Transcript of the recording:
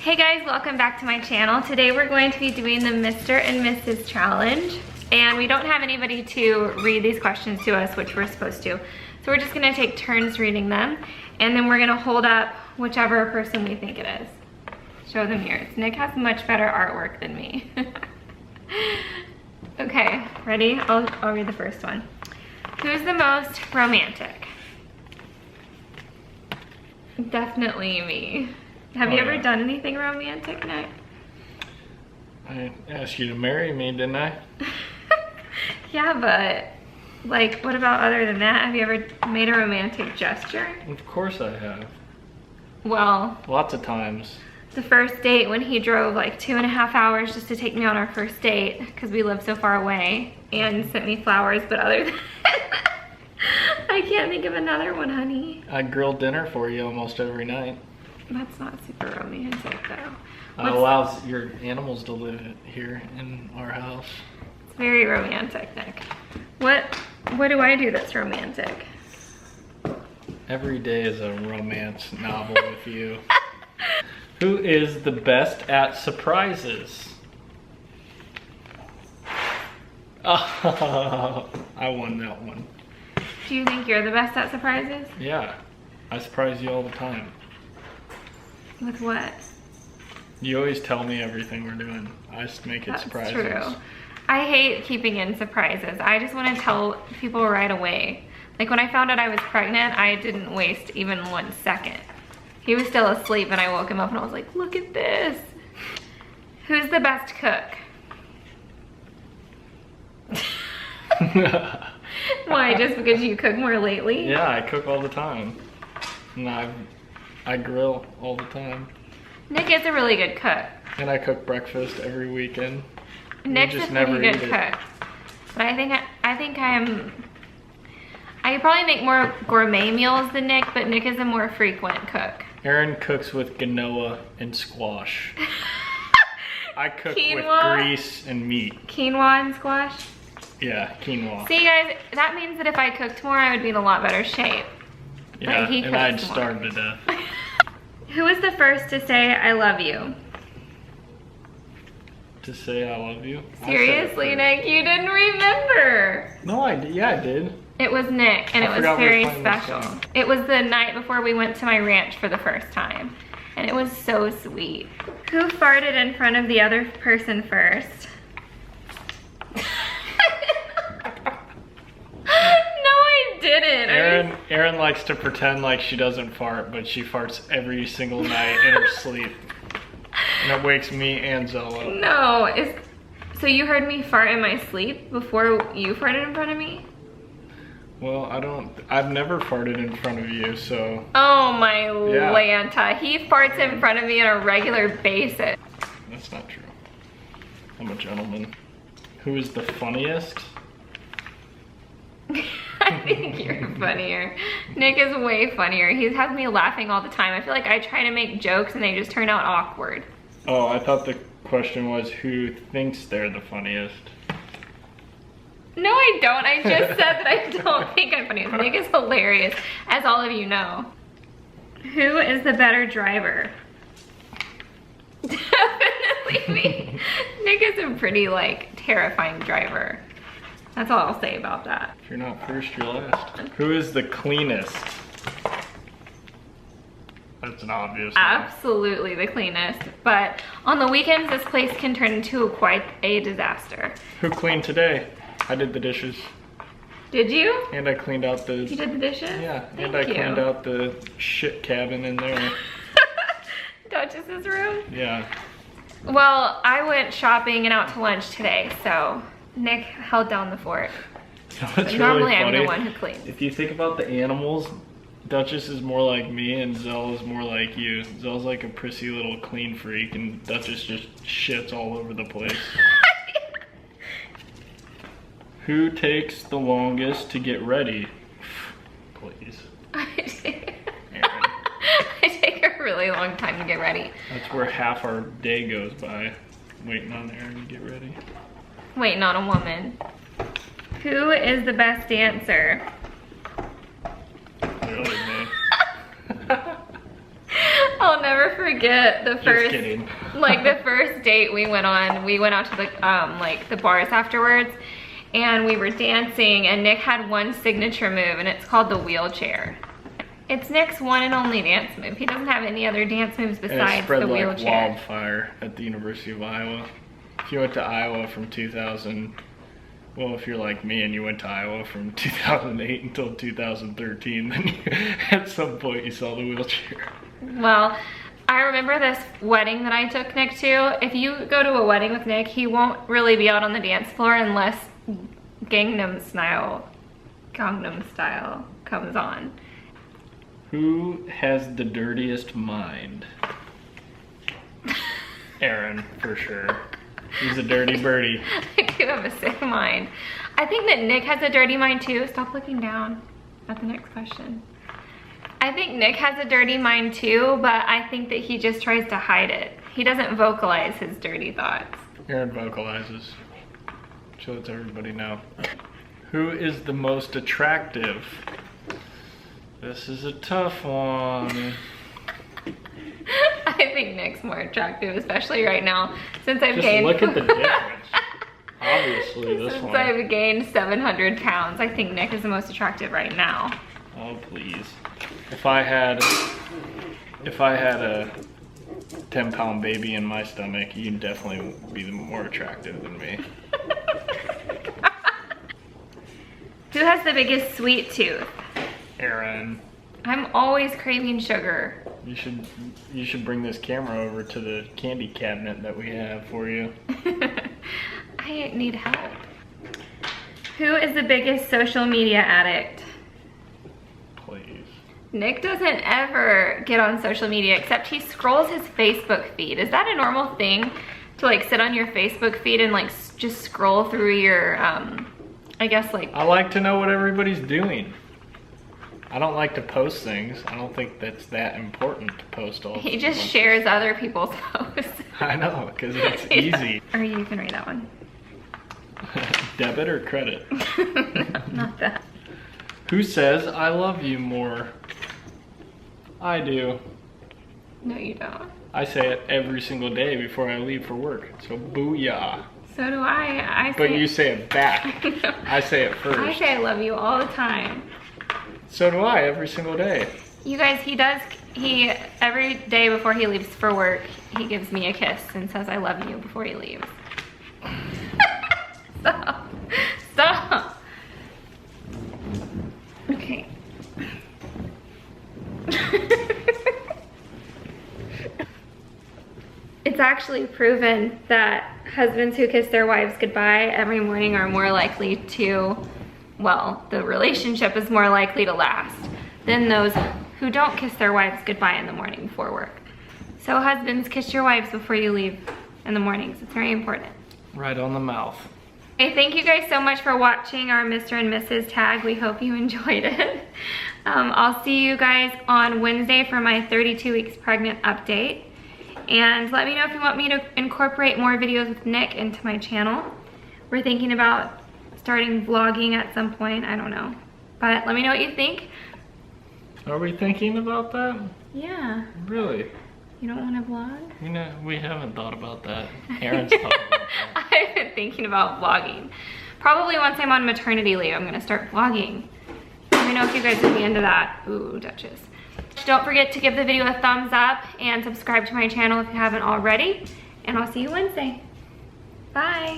Hey guys, welcome back to my channel. Today we're going to be doing the Mr. and Mrs. Challenge. And we don't have anybody to read these questions to us, which we're supposed to. So we're just gonna take turns reading them. And then we're gonna hold up whichever person we think it is. Show them yours. Nick has much better artwork than me. Okay, ready? I'll read the first one. Who's the most romantic? Definitely me. Have you ever done anything romantic, Nick? I asked you to marry me, didn't I? Yeah, but like, what about other than that? Have you ever made a romantic gesture? Of course I have. Well, Lots of times. the first date when he drove like 2.5 hours just to take me on our first date because we live so far away and sent me flowers, but other than that, I can't think of another one, honey. I grill dinner for you almost every night. That's not super romantic though. It allows your animals to live here in our house. It's very romantic, Nick. What do I do that's romantic? Every day is a romance novel with you. Who is the best at surprises? Oh, I won that one. Do you think you're the best at surprises? Yeah, I surprise you all the time. With what? You always tell me everything we're doing. I just make it surprises. That's true. I hate keeping in surprises. I just want to tell people right away. Like when I found out I was pregnant, I didn't waste even 1 second. He was still asleep and I woke him up and I was like, look at this. Who's the best cook? Why, just because you cook more lately? Yeah, I cook all the time. And I grill all the time. Nick is a really good cook. And I cook breakfast every weekend. Nick's a pretty good cook. But I could probably make more gourmet meals than Nick, but Nick is a more frequent cook. Aaryn cooks with quinoa and squash. I cook Quinoa? with grease and meat. Quinoa and squash? Yeah, quinoa. See guys, that means that if I cooked more, I would be in a lot better shape. Yeah, he and I'd cooks more. starve to death. Who was the first to say I love you? To say I love you? Seriously, Nick, you didn't remember. No, I did. Yeah, I did. It was Nick, and it was very special. It was the night before we went to my ranch for the first time, and it was so sweet. Who farted in front of the other person first? Aaryn likes to pretend like she doesn't fart, but she farts every single night in her sleep. And it wakes me and Zoe up. No, so you heard me fart in my sleep before you farted in front of me? Well, I've never farted in front of you, so. Oh my Lanta, he farts in front of me on a regular basis. That's not true. I'm a gentleman. Who is the funniest? I think you're funnier. Nick is way funnier. He has me laughing all the time. I feel like I try to make jokes and they just turn out awkward. Oh, I thought the question was who thinks they're the funniest. No, I don't. I just said that I don't think I'm funny. Nick is hilarious, as all of you know. Who is the better driver? Definitely me. Nick is a pretty, like, terrifying driver. That's all I'll say about that. If you're not first, you're last. Who is the cleanest? That's an obvious one. Absolutely the cleanest. But on the weekends, this place can turn into quite a disaster. Who cleaned today? I did the dishes. Did you? And I cleaned out the... You did the dishes? Yeah, Thank and I you. cleaned out the shit cabin in there. Duchess's room? Yeah. Well, I went shopping and out to lunch today, so Nick held down the fort. It's Normally really I'm funny. the one who cleans. If you think about the animals, Duchess is more like me and Zell is more like you. Zell's like a prissy little clean freak and Duchess just shits all over the place. Who takes the longest to get ready? Please. I take a really long time to get ready. That's where half our day goes by, waiting on Aaryn to get ready. Waiting on a woman. Who is the best dancer? Really, me. I'll never forget the first, kidding. like the first date we went on. We went out to the like the bars afterwards, and we were dancing, and Nick had one signature move, and it's called the wheelchair. It's Nick's one and only dance move. He doesn't have any other dance moves And it besides spread the like wheelchair. wildfire at the University of Iowa. If you went to Iowa from 2000, well, if you're like me and you went to Iowa from 2008 until 2013, then at some point you saw the wheelchair. Well, I remember this wedding that I took Nick to. If you go to a wedding with Nick, he won't really be out on the dance floor unless Gangnam Style comes on. Who has the dirtiest mind? Aaryn, for sure. He's a dirty birdie. I do have a sick mind. I think that Nick has a dirty mind too. Stop looking down at the next question. I think Nick has a dirty mind too, but I think that he just tries to hide it. He doesn't vocalize his dirty thoughts. Aaryn vocalizes. So lets everybody know. Who is the most attractive? This is a tough one. I think Nick's more attractive, especially right now, since I've Just gained. look at the difference. Obviously, this Since one. I've gained 700 pounds, I think Nick is the most attractive right now. Oh please! If I had a 10-pound baby in my stomach, you'd definitely be more attractive than me. Who has the biggest sweet tooth? Aaryn, I'm always craving sugar. you should bring this camera over to the candy cabinet that we have for you. I need help. Who is the biggest social media addict? Please. Nick doesn't ever get on social media except he scrolls his Facebook feed. Is that a normal thing to like sit on your Facebook feed and like just scroll through your, I guess like... I like to know what everybody's doing. I don't like to post things. I don't think that's that important to post all. He just shares other people's posts. I know, because it's easy. Or you can read that one. Debit or credit? Not that. Who says I love you more? I do. No, you don't. I say it every single day before I leave for work. So booyah. So do I. But you say it back. No. I say it first. I say I love you all the time. So do I every single day. You guys, he every day before he leaves for work, he gives me a kiss and says I love you before he leaves. Stop. Stop. Okay. It's actually proven that husbands who kiss their wives goodbye every morning are more likely to, well, the relationship is more likely to last than those who don't kiss their wives goodbye in the morning before work. So husbands, kiss your wives before you leave in the mornings. It's very important. Right on the mouth. Okay, thank you guys so much for watching our Mr. and Mrs. tag. We hope you enjoyed it. I'll see you guys on Wednesday for my 32 weeks pregnant update. And let me know if you want me to incorporate more videos with Nick into my channel. We're thinking about starting vlogging at some point, I don't know. But let me know what you think. Are we thinking about that? Yeah. Really? You don't want to vlog? You know, we haven't thought about that. Aaron's thought about that. I've been thinking about vlogging. Probably once I'm on maternity leave, I'm gonna start vlogging. Let me know if you guys would be into that. Ooh, Duchess. Don't forget to give the video a thumbs up and subscribe to my channel if you haven't already. And I'll see you Wednesday. Bye.